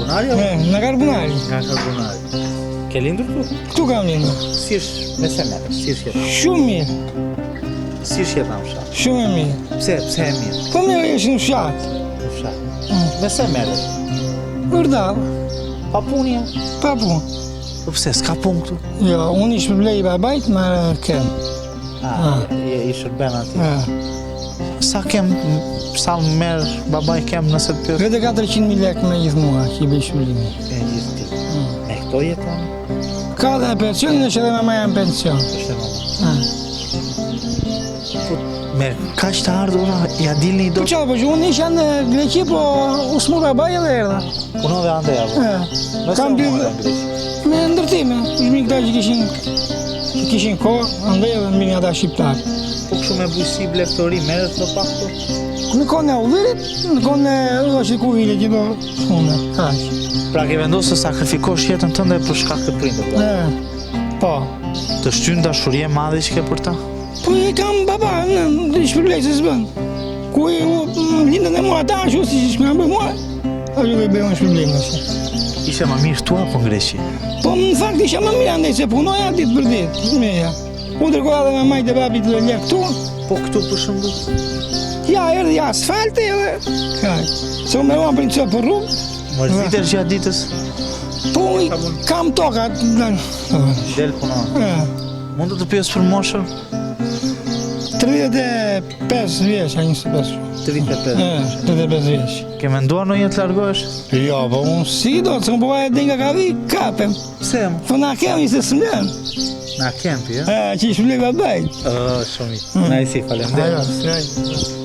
Karbonari? Në Karbonari. Nga Karbonari. Ke lindur këtu? Këtu kam lindur. Si është me se merë? Si është jetë? Shumë mirë. Si është jetë në fshat? Shumë e mirë. Pse e mirë? Po mirë është në fshat. Në fshat. Me se merë? Vërdal. Pa punja? Pa punë. Po pse, s'ka punë këtu? Jo, unë ishë përblej i babajt, ma kem. I shërben ati. Sa merë babaj kem nëse të pjës? Vete 400.000 lek me gjithë mua, ki bëj shpëllimi. E gjithë ti. E këto jeton? Ka dhe në pension, në që dhe mama jam pension. Është e mama. Me kaq të ardhura, ja dilni do... Po qa, po që unë isha në Greqi, po usmu babaj edhe erda. Puno dhe andeja, po? Kam dy... Me ndërtime, shmi këta që kishin kohë, andej edhe mbi ata shqiptarë. Po kështu me bujësi bleftori, merët do pak të? Në kohën e udhërit, në kohën e është ku vile gjitho shkune, kaq. Pra ke vendosë të sakrifikosh jetën tënde për shkak të prindërve? Po. Të shtyn dashurie madhe që ke për ta? Po e kam baba, në shpërblej se s'bën. Ku e lindën e mua ta, shu si që shkëna bëj mua, a që ke bëjë në shpërblej nëse. Ishe më mirë këtu apo në Greqi? Po në fakt isha më mirë andej se punoja ditë për ditë, meja. U tërkoha dhe me majtë e babit dhe lek këtu. Po këtu për shembull? Ja, erdhi asfalte edhe, kaj. Se unë me rua për një copë për rrugë. Mërzitesh gjatë ditës? Po kam tokat. Del punon. Mund të pyes për moshën? 35 vjeç, a 25. 35 vjeç. Ke menduar në jetë largohesh? Jo, po unë si do, se më po vaje dinga ka vi, kapem. Pse? Po na kemi se s'mlen. Na kempi, Që i shpëlej babaj. Shumë i. Na i si, falemderit. Ajo,